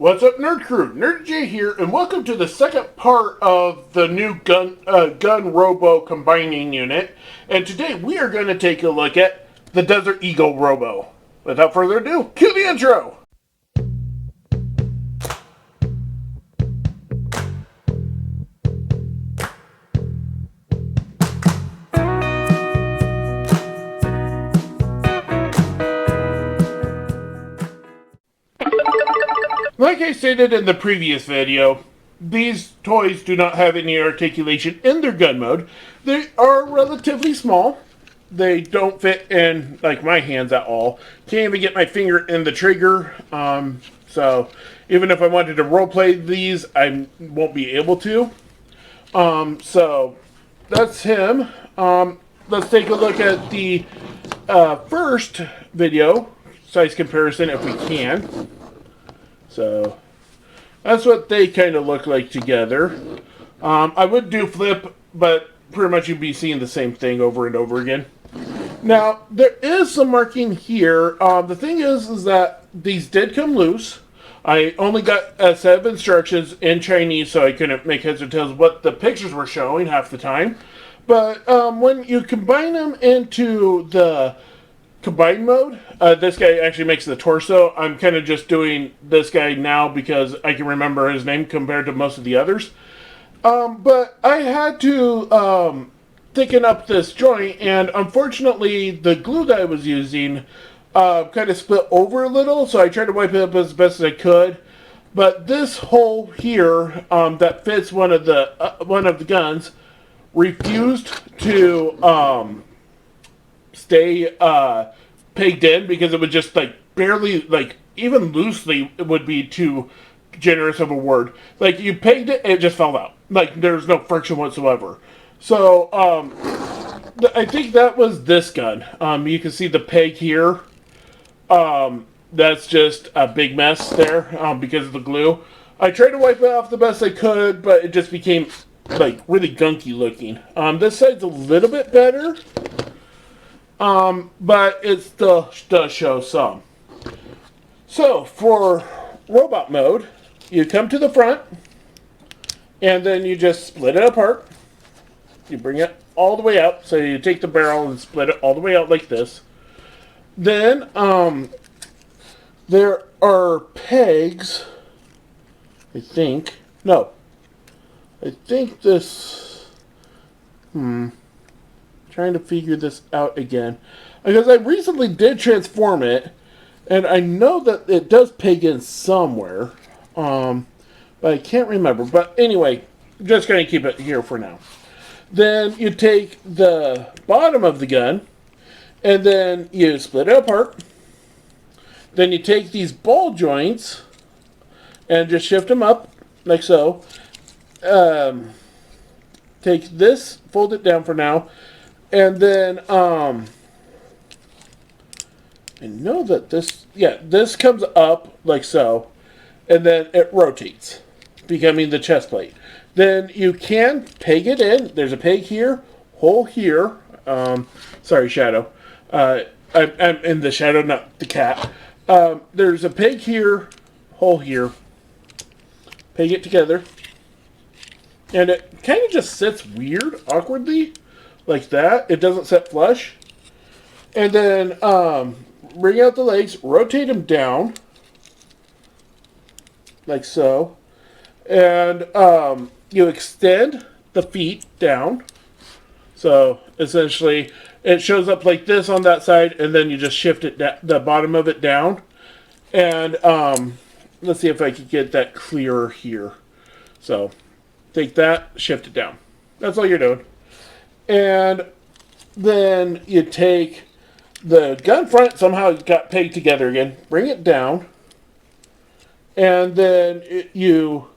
What's up, Nerd Crew? Nurdie J here, and welcome to the second part of the new Gun Robo combining unit. And today we are going to take a look at the Desert Eagle Robo. Without further ado, cue the intro! Like I stated in the previous video, these toys do not have any articulation in their gun mode. They are relatively small. They don't fit in, like, my hands at all. Can't even get my finger in the trigger. So even if I wanted to roleplay these, I won't be able to. So that's him. Let's take a look at the first video, size comparison if we can. So that's what they kind of look like together. I would do flip, but pretty much you'd be seeing the same thing over and over again. Now, there is some marking here. The thing is that these did come loose. I only got a set of instructions in Chinese, so I couldn't make heads or tails of what the pictures were showing half the time. But when you combine them into the combine mode, this guy actually makes the torso. I'm kind of just doing this guy now because I can remember his name compared to most of the others. But I had to thicken up this joint, and unfortunately the glue that I was using kind of split over a little, so I tried to wipe it up as best as I could. But this hole here that fits one of the guns refused to stay pegged in, because it would just like barely, like even loosely, it would be too generous of a word. Like you pegged it and it just fell out. Like there's no friction whatsoever. So I think that was this gun. You can see the peg here. That's just a big mess there because of the glue. I tried to wipe it off the best I could, but it just became like really gunky looking. This side's a little bit better. But it still does show some. So, for robot mode, you come to the front, and then you just split it apart. You bring it all the way out, so you take the barrel and split it all the way out like this. Then, there are pegs, I think. No. I think this... Trying to figure this out again, because I recently did transform it, and I know that it does peg in somewhere, but I can't remember. But anyway, I'm just going to keep it here for now. Then you take the bottom of the gun, and then you split it apart. Then you take these ball joints and just shift them up like so. Take this, fold it down for now. And then, I know that this comes up like so, and then it rotates, becoming the chest plate. Then you can peg it in. There's a peg here, hole here. Sorry, shadow. I'm in the shadow, not the cat. There's a peg here, hole here. Peg it together. And it kind of just sits weird, awkwardly. Like that. It doesn't set flush. And then bring out the legs, rotate them down. Like so. And you extend the feet down. So essentially it shows up like this on that side, and then you just shift it the bottom of it down. And let's see if I can get that clearer here. So take that, shift it down. That's all you're doing. And then you take the gun front, somehow it got pegged together again, bring it down, and then you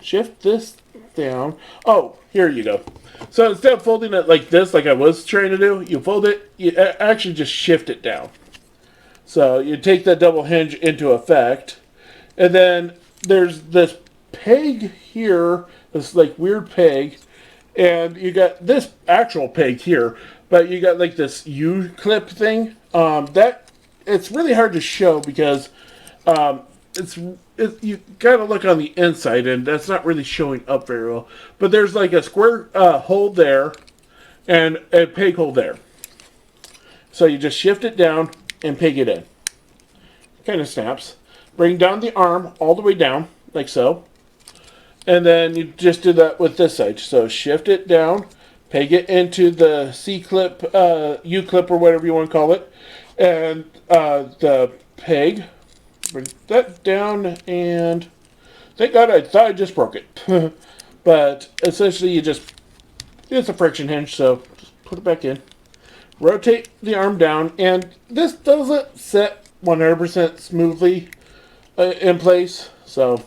shift this down. Oh, here you go. So instead of folding it like this, like I was trying to do, you fold it, you actually just shift it down. So you take that double hinge into effect, and then there's this peg here, this like weird peg. And you got this actual peg here, but you got like this U-clip thing. That it's really hard to show because you gotta look on the inside, and that's not really showing up very well. But there's like a square hole there, and a peg hole there. So you just shift it down and peg it in. Kind of snaps. Bring down the arm all the way down, like so. And then you just do that with this side. So shift it down, peg it into the C-clip, U-clip, or whatever you want to call it. And the peg, bring that down, and thank God I thought I just broke it. But essentially it's a friction hinge, so just put it back in. Rotate the arm down, and this doesn't set 100% smoothly in place, so.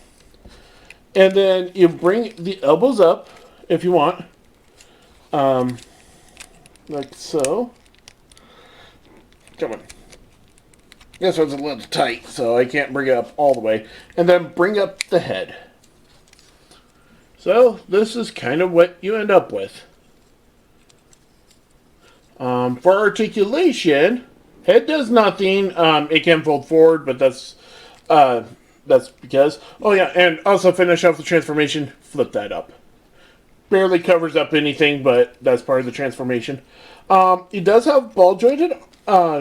And then you bring the elbows up if you want, like so. Come on. This one's a little tight, so I can't bring it up all the way. And then bring up the head. So this is kind of what you end up with. For articulation, head does nothing. It can fold forward, but that's because. Oh yeah, and also finish off the transformation. Flip that up. Barely covers up anything, but that's part of the transformation. He does have ball jointed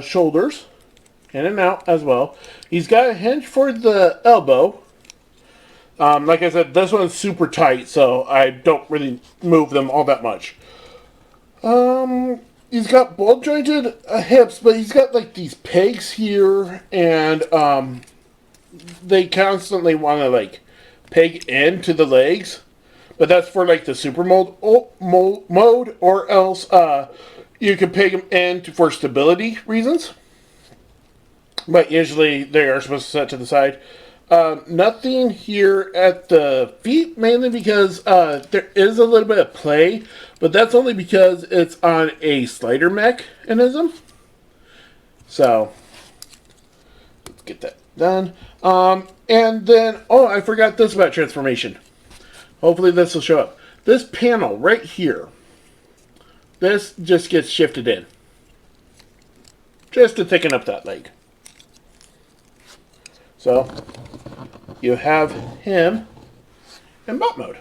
shoulders, in and out as well. He's got a hinge for the elbow. Like I said, this one's super tight, so I don't really move them all that much. He's got ball jointed hips, but he's got like these pegs here, and they constantly want to like peg into the legs, but that's for like the super mode, or else you can peg them in for stability reasons. But usually they are supposed to set to the side. Nothing here at the feet, mainly because there is a little bit of play, but that's only because it's on a slider mechanism. So, let's get that done. And then, oh, I forgot this about transformation. Hopefully this will show up. This panel right here, this just gets shifted in. Just to thicken up that leg. So, you have him in bot mode.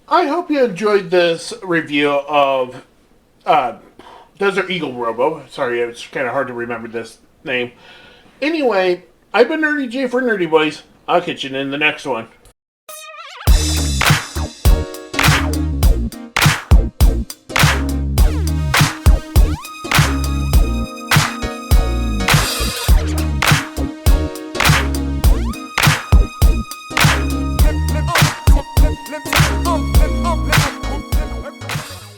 I hope you enjoyed this review of Desert Eagle Robo. Sorry, it's kind of hard to remember this name. Anyway, I've been Nurdie J for Nurdie Boys. I'll catch you in the next one. Up.